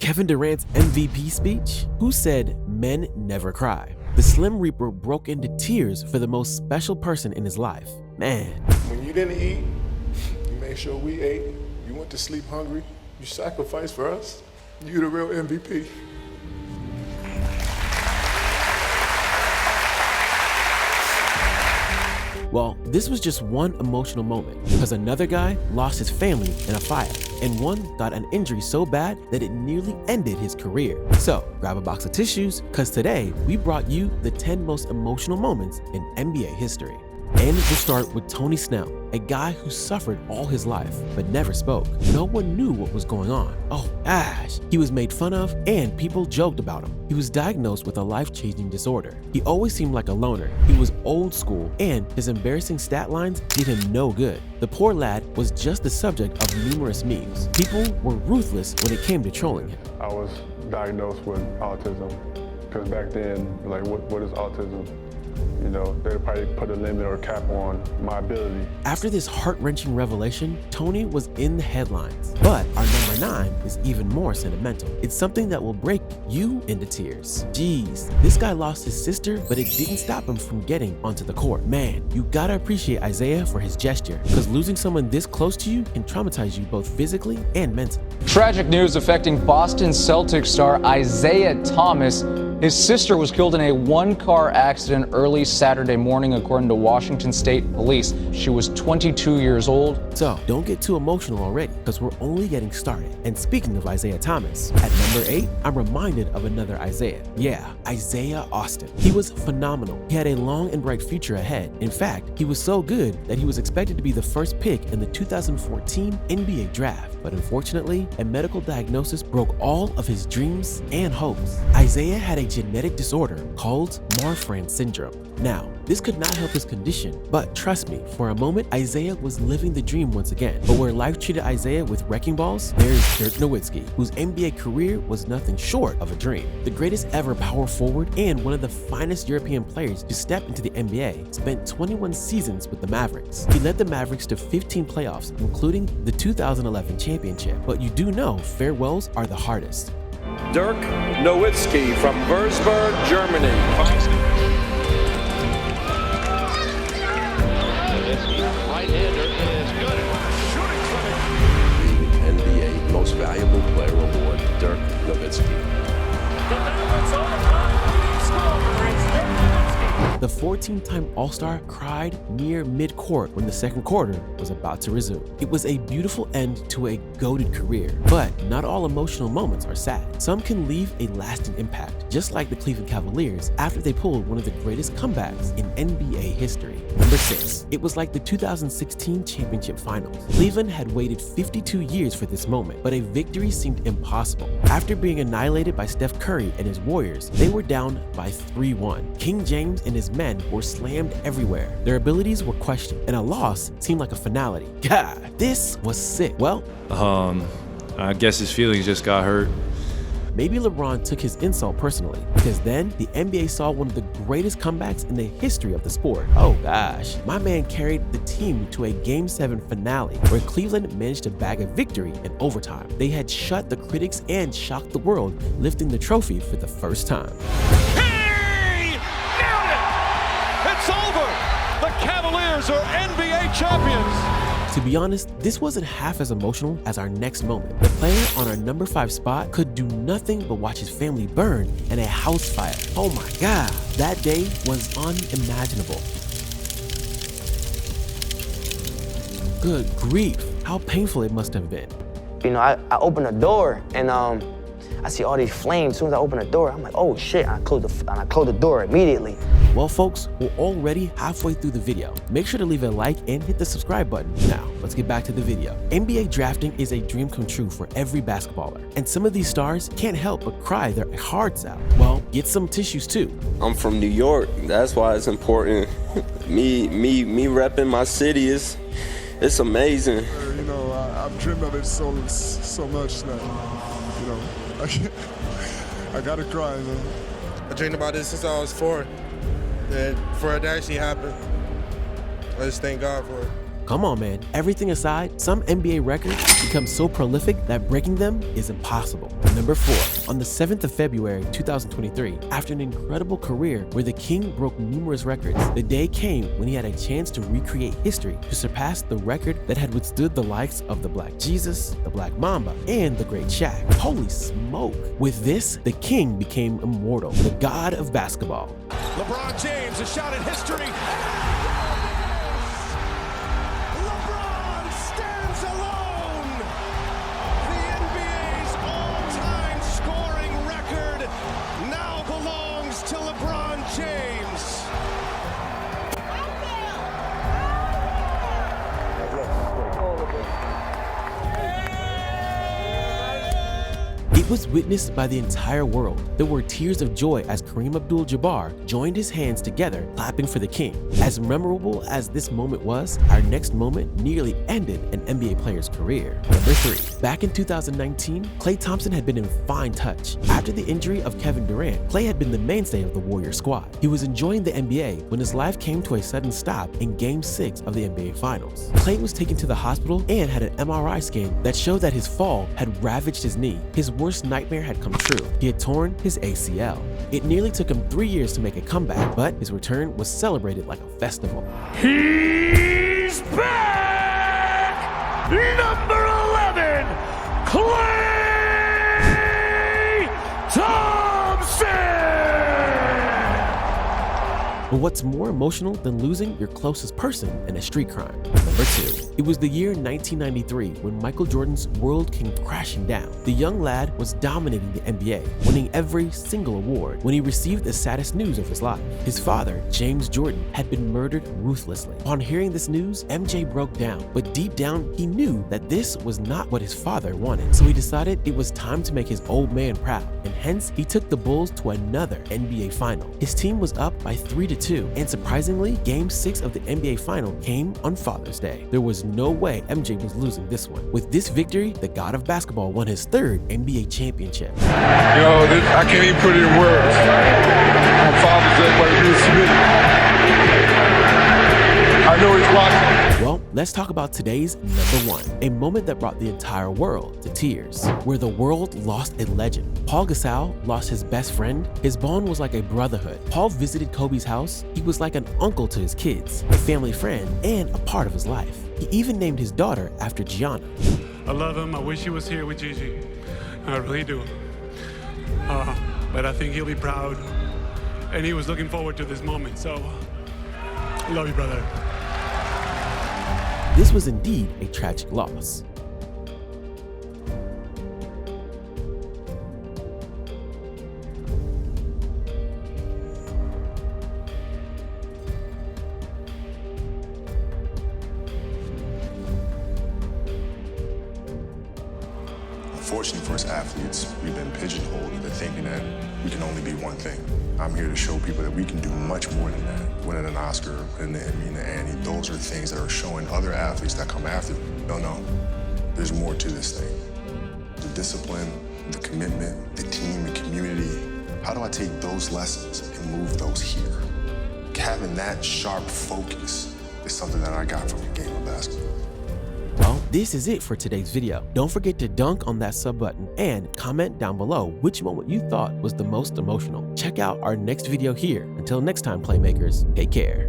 Kevin Durant's MVP speech? Who said men never cry? The Slim Reaper broke into tears for the most special person in his life. Man. When you didn't eat, you made sure we ate. You went to sleep hungry. You sacrificed for us. You the real MVP. Well, this was just one emotional moment, because another guy lost his family in a fire, and one got an injury so bad that it nearly ended his career. So, grab a box of tissues, because today we brought you the 10 most emotional moments in NBA history. And we'll start with Tony Snell, a guy who suffered all his life, but never spoke. No one knew what was going on. Oh, Ash. He was made fun of, and people joked about him. He was diagnosed with a life-changing disorder. He always seemed like a loner. He was old school, and his embarrassing stat lines did him no good. The poor lad was just the subject of numerous memes. People were ruthless when it came to trolling him. I was diagnosed with autism, because back then, like, what is autism? You know, they'd probably put a limit or a cap on my ability. After this heart-wrenching revelation, Tony was in the headlines. But our number 9 is even more sentimental. It's something that will break you into tears. Jeez, this guy lost his sister, but it didn't stop him from getting onto the court. Man, you gotta appreciate Isaiah for his gesture, because losing someone this close to you can traumatize you both physically and mentally. Tragic news affecting Boston Celtics star Isaiah Thomas. His sister was killed in a one-car accident early Saturday morning, according to Washington State Police. She was 22 years old. So don't get too emotional already, because we're only getting started. And speaking of Isaiah Thomas, at number 8, I'm reminded of another Isaiah. Yeah, Isaiah Austin. He was phenomenal. He had a long and bright future ahead. In fact, he was so good that he was expected to be the first pick in the 2014 NBA draft. But unfortunately, a medical diagnosis broke all of his dreams and hopes. Isaiah had a genetic disorder called Marfan syndrome. Now, this could not help his condition, but trust me, for a moment, Isaiah was living the dream once again. But where life treated Isaiah with wrecking balls, there's Dirk Nowitzki, whose NBA career was nothing short of a dream. The greatest ever power forward and one of the finest European players to step into the NBA, spent 21 seasons with the Mavericks. He led the Mavericks to 15 playoffs, including the 2011 championship. But you do know farewells are the hardest. Dirk Nowitzki from Würzburg, Germany. Right-hander is good. Shooting from it. The NBA Most Valuable Player Award, Dirk Nowitzki. The 14-time All-Star cried near mid-court when the second quarter was about to resume. It was a beautiful end to a goated career, but not all emotional moments are sad. Some can leave a lasting impact, just like the Cleveland Cavaliers after they pulled one of the greatest comebacks in NBA history. Number 6. It was like the 2016 championship finals. Cleveland had waited 52 years for this moment, but a victory seemed impossible. After being annihilated by Steph Curry and his Warriors, they were down by 3-1. King James and his men were slammed everywhere. Their abilities were questioned, and a loss seemed like a finality. God, this was sick. Well, I guess his feelings just got hurt. Maybe LeBron took his insult personally, because then the NBA saw one of the greatest comebacks in the history of the sport. Oh gosh, my man carried the team to a Game 7 finale where Cleveland managed to bag a victory in overtime. They had shut the critics and shocked the world, lifting the trophy for the first time. He nailed it! It's over! The Cavaliers are NBA champions! To be honest, this wasn't half as emotional as our next moment. The player on our number 5 spot could do nothing but watch his family burn in a house fire. Oh my God, that day was unimaginable. Good grief, how painful it must have been. You know, I opened the door and I see all these flames. As soon as I open the door, I'm like, oh shit, and I close the door immediately. Well, folks, we're already halfway through the video. Make sure to leave a like and hit the subscribe button. Now, let's get back to the video. NBA drafting is a dream come true for every basketballer, and some of these stars can't help but cry their hearts out. Well, get some tissues too. I'm from New York, that's why it's important. me repping my city it's amazing. You know, I've dreamed of it so much that, you know, I gotta cry, man. I dreamed about this since I was 4. And for it to actually happen, I just thank God for it. Come on, man. Everything aside, some NBA records become so prolific that breaking them is impossible. Number 4. On the 7th of February 2023, after an incredible career where the King broke numerous records, the day came when he had a chance to recreate history to surpass the record that had withstood the likes of the Black Jesus, the Black Mamba, and the Great Shaq. Holy smoke. With this, the King became immortal, the god of basketball. LeBron James, a shot at history. LeBron stands alone. The NBA's all-time scoring record now belongs to LeBron James. It was witnessed by the entire world. There were tears of joy as Kareem Abdul-Jabbar joined his hands together, clapping for the King. As memorable as this moment was, our next moment nearly ended an NBA player's career. Number 3. Back in 2019, Klay Thompson had been in fine touch. After the injury of Kevin Durant, Klay had been the mainstay of the Warrior squad. He was enjoying the NBA when his life came to a sudden stop in Game 6 of the NBA Finals. Klay was taken to the hospital and had an MRI scan that showed that his fall had ravaged his knee. His worst nightmare had come true. He had torn his ACL. It nearly took him 3 years to make a comeback, but his return was celebrated like a festival. He's back! Number 11, Klay Thompson! But what's more emotional than losing your closest person in a street crime? Number 2. It was the year 1993 when Michael Jordan's world came crashing down. The young lad was dominating the NBA, winning every single award when he received the saddest news of his life. His father, James Jordan, had been murdered ruthlessly. Upon hearing this news, MJ broke down, but deep down he knew that this was not what his father wanted. So he decided it was time to make his old man proud, and hence he took the Bulls to another NBA final. His team was up by 3-2, and surprisingly, Game 6 of the NBA final came on Father's Day. There was no way MJ was losing this one. With this victory, the god of basketball won his 3rd NBA championship. I can't even put it in words. On Father's Day, but it is I know he's watching. Well, let's talk about today's number 1, a moment that brought the entire world to tears, where the world lost a legend. Paul Gasol lost his best friend. His bond was like a brotherhood. Paul visited Kobe's house. He was like an uncle to his kids, a family friend, and a part of his life. He even named his daughter after Gianna. I love him. I wish he was here with Gigi. I really do. But I think he'll be proud. And he was looking forward to this moment. So, love you, brother. This was indeed a tragic loss. Unfortunately for us athletes, we've been pigeonholed into thinking that we can only be one thing. I'm here to show people that we can do much more than that. Winning an Oscar, winning the Emmy and the Annie, those are things that are showing other athletes that come after. No, there's more to this thing. The discipline, the commitment, the team, the community. How do I take those lessons and move those here? Having that sharp focus is something that I got from the game of basketball. Well, this is it for today's video. Don't forget to dunk on that sub button and comment down below which moment you thought was the most emotional. Check out our next video here. Until next time, Playmakers, take care.